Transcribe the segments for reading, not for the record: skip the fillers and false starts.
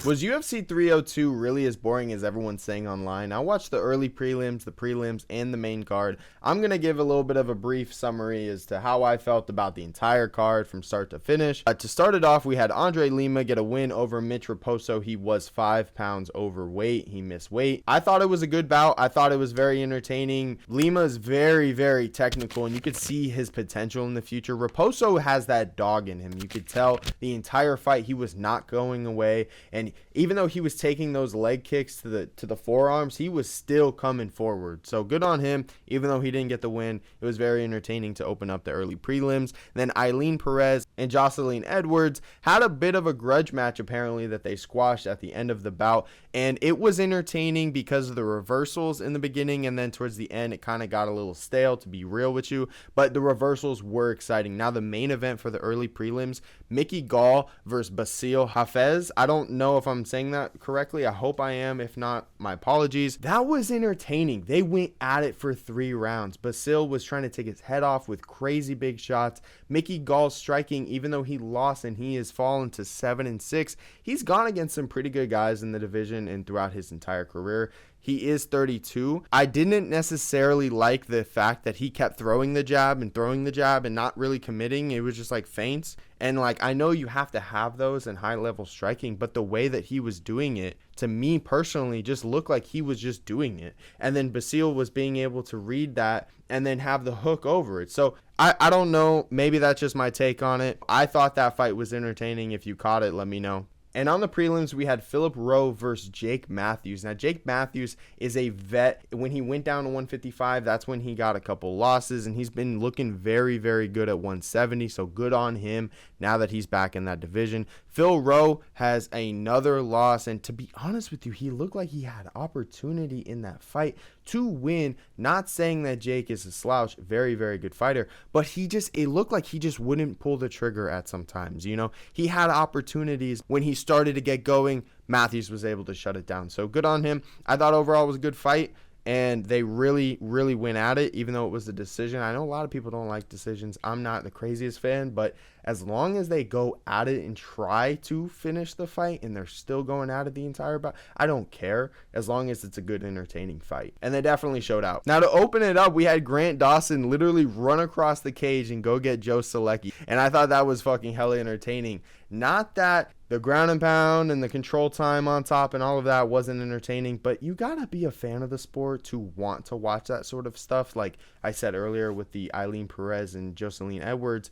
Was UFC 302 really as boring as everyone's saying online? I watched the early prelims, and the main card. I'm going to give a little bit of a brief summary as to how I felt about the entire card from start to finish. To start it off, we had Andre Lima get a win over Mitch Raposo. He was 5 pounds overweight. He missed weight. I thought it was a good bout. I thought it was very entertaining. Lima is very, very technical, and you could see his potential in the future. Raposo has that dog in him. You could tell the entire fight he was not going away, and even though he was taking those leg kicks to the forearms, he was still coming forward. So good on him. Even though he didn't get the win, it was very entertaining to open up the early prelims. Then Eileen Perez and Jocelyn Edwards had a bit of a grudge match apparently that they squashed at the end of the bout, and it was entertaining because of the reversals in the beginning, and then towards the end it kind of got a little stale, to be real with you, but the reversals were exciting. Now the main event for the early prelims, Mickey Gall versus Basil Hafez. I don't know if I'm saying that correctly. I hope I am. If not, my apologies. That was entertaining. They went at it for 3 rounds. Basil was trying to take his head off with crazy big shots. Mickey Gall striking, even though he lost and he has fallen to 7-6, he's gone against some pretty good guys in the division and throughout his entire career. He is 32. I didn't necessarily like the fact that he kept throwing the jab and not really committing. It was just like feints. And like, I know you have to have those in high level striking, but the way that he was doing it, to me personally, just looked like he was just doing it. And then Basil was being able to read that and then have the hook over it. So I don't know. Maybe that's just my take on it. I thought that fight was entertaining. If you caught it, let me know. And on the prelims, we had Philip Rowe versus Jake Matthews. Now, Jake Matthews is a vet. When he went down to 155, that's when he got a couple losses, and he's been looking very, very good at 170, so good on him now that he's back in that division. Phil Rowe has another loss, and to be honest with you, he looked like he had opportunity in that fight to win. Not saying that Jake is a slouch, very, very good fighter, but it looked like he just wouldn't pull the trigger at some times. You know, he had opportunities when he started to get going. Matthews was able to shut it down. So good on him. I thought overall it was a good fight, and they really, really went at it, even though it was a decision. I know a lot of people don't like decisions. I'm not the craziest fan, but as long as they go at it and try to finish the fight and they're still going at it the entire bout, I don't care, as long as it's a good, entertaining fight. And they definitely showed out. Now, to open it up, we had Grant Dawson literally run across the cage and go get Joe Selecki, and I thought that was fucking hella entertaining. Not that the ground and pound and the control time on top and all of that wasn't entertaining, but you gotta be a fan of the sport to want to watch that sort of stuff. Like I said earlier with the Eileen Perez and Jocelyn Edwards,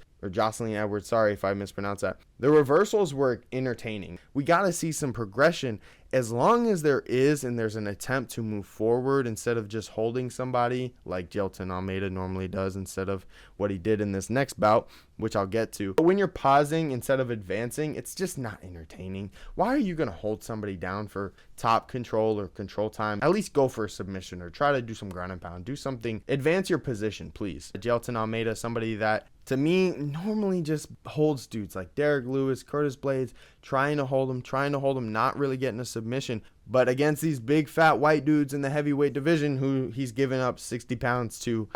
sorry if I mispronounced that. The reversals were entertaining. We got to see some progression, as long as there's an attempt to move forward instead of just holding somebody like Jelton Almeida normally does instead of what he did in this next bout, which I'll get to. But when you're pausing instead of advancing, it's just not entertaining. Why are you going to hold somebody down for top control or control time? At least go for a submission or try to do some ground and pound. Do something. Advance your position, please. Jelton Almeida, somebody that to me normally just holds dudes like Derek Lewis, Curtis Blades, trying to hold him, not really getting a submission. But against these big fat white dudes in the heavyweight division who he's given up 60 pounds to,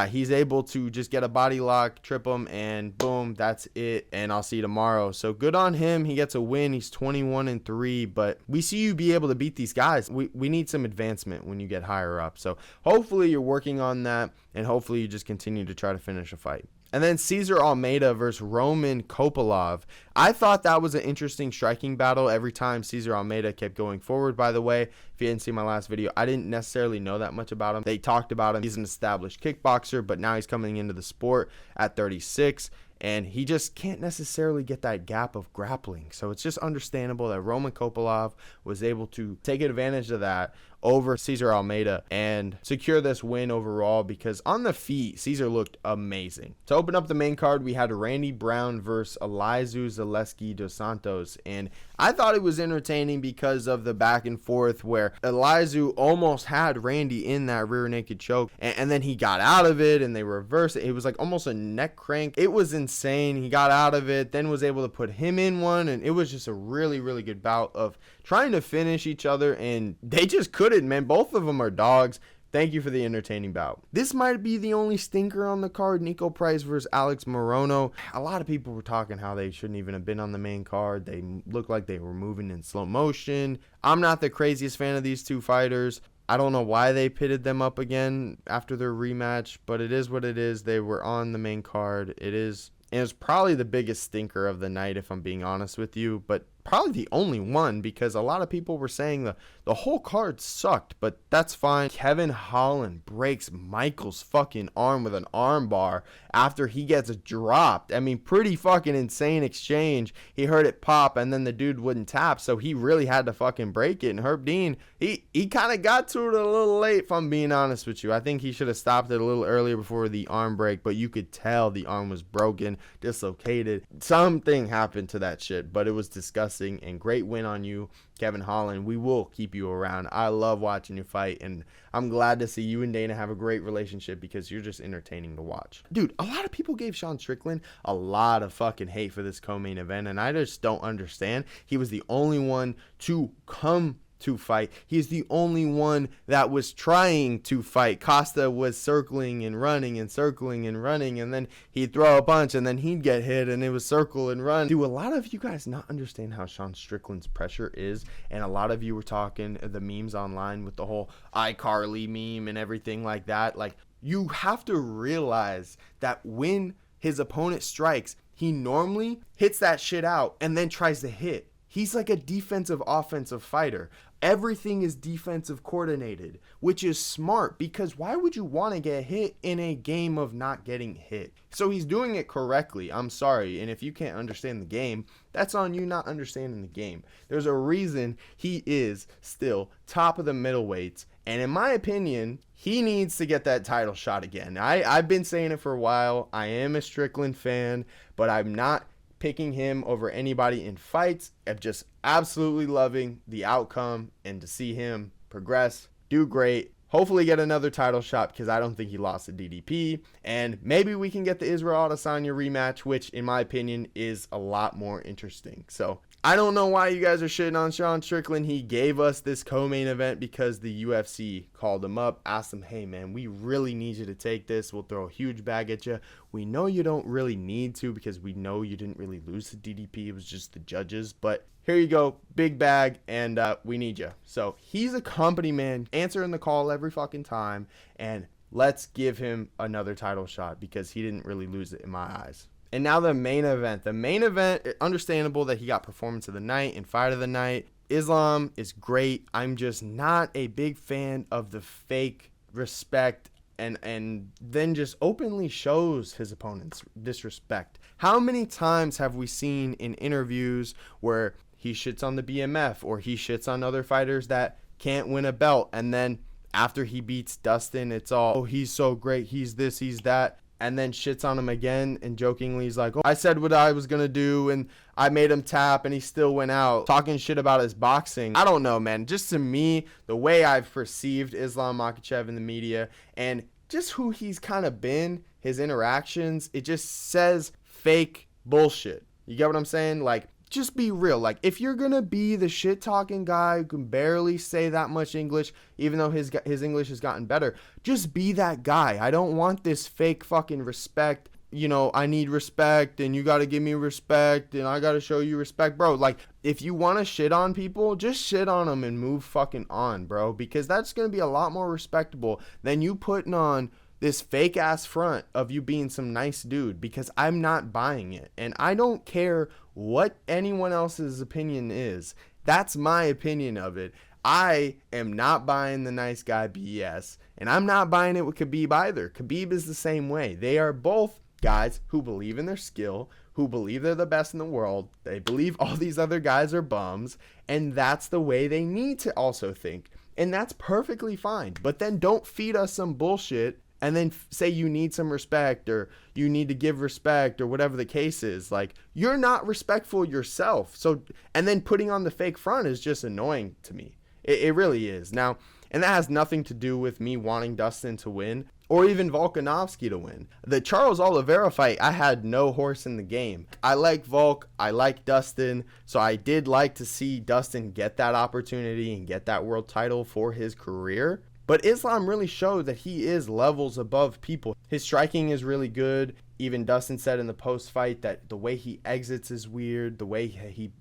he's able to just get a body lock, trip him, and boom, that's it. And I'll see you tomorrow. So good on him. He gets a win. He's 21-3, but we see you be able to beat these guys. We need some advancement when you get higher up. So hopefully you're working on that, and hopefully you just continue to try to finish a fight. And then Cesar Almeida versus Roman Kopylov. I thought that was an interesting striking battle every time Cesar Almeida kept going forward. By the way, if you didn't see my last video, I didn't necessarily know that much about him. They talked about him. He's an established kickboxer, but now he's coming into the sport at 36. And he just can't necessarily get that gap of grappling. So it's just understandable that Roman Kopylov was able to take advantage of that over Cesar Almeida and secure this win overall, because on the feet, Cesar looked amazing. To open up the main card, we had Randy Brown versus Elizeu Zaleski dos Santos. And I thought it was entertaining because of the back and forth where Elizeu almost had Randy in that rear naked choke. And then he got out of it and they reversed it. It was like almost a neck crank. It was insane. He got out of it, then was able to put him in one. And it was just a really, really good bout of trying to finish each other. And they just couldn't, man. Both of them are dogs. Thank you for the entertaining bout. This might be the only stinker on the card. Nico Price versus Alex Morono. A lot of people were talking how they shouldn't even have been on the main card. They looked like they were moving in slow motion. I'm not the craziest fan of these two fighters. I don't know why they pitted them up again after their rematch, but it is what it is. They were on the main card. It is, and it's probably the biggest stinker of the night, if I'm being honest with you, but probably the only one, because a lot of people were saying the whole card sucked, but that's fine. Kevin Holland breaks Michael's fucking arm with an arm bar after he gets dropped. I mean, pretty fucking insane exchange. He heard it pop, and then the dude wouldn't tap, so he really had to fucking break it. And Herb Dean, he kind of got to it a little late, if I'm being honest with you. I think he should have stopped it a little earlier before the arm break, but you could tell the arm was broken, dislocated. Something happened to that shit, but it was disgusting. And great win on you, Kevin Holland. We will keep you around. I love watching you fight, and I'm glad to see you and Dana have a great relationship because you're just entertaining to watch. Dude, a lot of people gave Sean Strickland a lot of fucking hate for this co-main event, and I just don't understand. He was the only one to come to fight. He's the only one that was trying to fight. Costa was circling and running and circling and running, and then he'd throw a punch and then he'd get hit and it was circle and run. Do a lot of you guys not understand how Sean Strickland's pressure is? And a lot of you were talking the memes online with the whole iCarly meme and everything like that. Like, you have to realize that when his opponent strikes, he normally hits that shit out and then tries to hit. He's like a defensive offensive fighter. Everything is defensive coordinated, which is smart because why would you want to get hit in a game of not getting hit? So he's doing it correctly. I'm sorry. And if you can't understand the game, that's on you not understanding the game. There's a reason he is still top of the middleweights. And in my opinion, he needs to get that title shot again. I've been saying it for a while. I am a Strickland fan, but I'm not picking him over anybody in fights. I'm just absolutely loving the outcome and to see him progress, do great, hopefully get another title shot because I don't think he lost to DDP, and maybe we can get the Israel Adesanya rematch, which in my opinion is a lot more interesting. So I don't know why you guys are shitting on Sean Strickland. He gave us this co-main event because the UFC called him up, asked him, hey man, we really need you to take this. We'll throw a huge bag at you. We know you don't really need to because we know you didn't really lose to DDP. It was just the judges. But here you go, big bag, and we need you. So he's a company man, answering the call every fucking time, and let's give him another title shot because he didn't really lose it in my eyes. And now the main event. The main event, understandable that he got performance of the night and fight of the night. Islam is great. I'm just not a big fan of the fake respect and then just openly shows his opponents disrespect. How many times have we seen in interviews where he shits on the BMF or he shits on other fighters that can't win a belt, and then after he beats Dustin, it's all, oh, he's so great, he's this, he's that, and then shits on him again and jokingly he's like, oh, I said what I was going to do and I made him tap and he still went out, talking shit about his boxing. I don't know, man. Just to me, the way I've perceived Islam Makhachev in the media and just who he's kind of been, his interactions, it just says fake bullshit. You get what I'm saying? Like, just be real. Like, if you're going to be the shit talking guy who can barely say that much English, even though his English has gotten better, just be that guy. I don't want this fake fucking respect. You know, I need respect and you got to give me respect and I got to show you respect, bro. Like, if you want to shit on people, just shit on them and move fucking on, bro, because that's going to be a lot more respectable than you putting on this fake ass front of you being some nice dude, because I'm not buying it. And I don't care what anyone else's opinion is. That's my opinion of it. I am not buying the nice guy BS, and I'm not buying it with Khabib either. Khabib is the same way. They are both guys who believe in their skill, who believe they're the best in the world. They believe all these other guys are bums, and that's the way they need to also think. And that's perfectly fine. But then don't feed us some bullshit and then say you need some respect or you need to give respect or whatever the case is. Like, you're not respectful yourself. So, and then putting on the fake front is just annoying to me. It really is. Now, and that has nothing to do with me wanting Dustin to win or even Volkanovski to win. The Charles Oliveira fight, I had no horse in the game. I like Volk. I like Dustin. So I did like to see Dustin get that opportunity and get that world title for his career. But Islam really showed that he is levels above people. His striking is really good. Even Dustin said in the post fight that the way he exits is weird, the way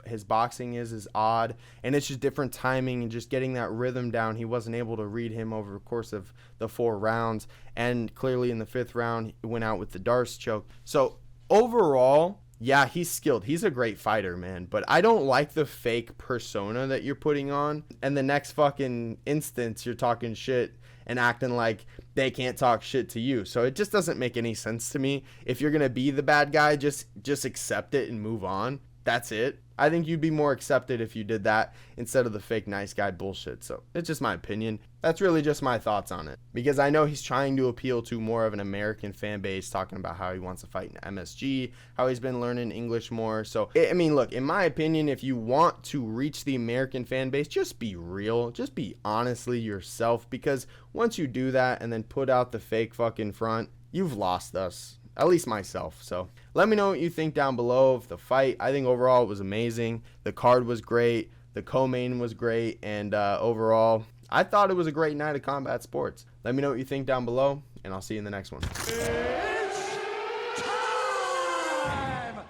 his boxing is odd, and it's just different timing and just getting that rhythm down. He wasn't able to read him over the course of the 4 rounds, and clearly in the 5th round he went out with the Darce choke. So overall, yeah, he's skilled. He's a great fighter, man. But I don't like the fake persona that you're putting on. And the next fucking instance, you're talking shit and acting like they can't talk shit to you. So it just doesn't make any sense to me. If you're going to be the bad guy, just accept it and move on. That's it. I think you'd be more accepted if you did that instead of the fake nice guy bullshit. So it's just my opinion. That's really just my thoughts on it. Because I know he's trying to appeal to more of an American fan base, talking about how he wants to fight in MSG, how he's been learning English more. So, I mean, look, in my opinion, if you want to reach the American fan base, just be real. Just be honestly yourself. Because once you do that and then put out the fake fucking front, you've lost us. At least myself. So let me know what you think down below of the fight. I think overall it was amazing. The card was great. The co-main was great. And overall, I thought it was a great night of combat sports. Let me know what you think down below, and I'll see you in the next one. It's time!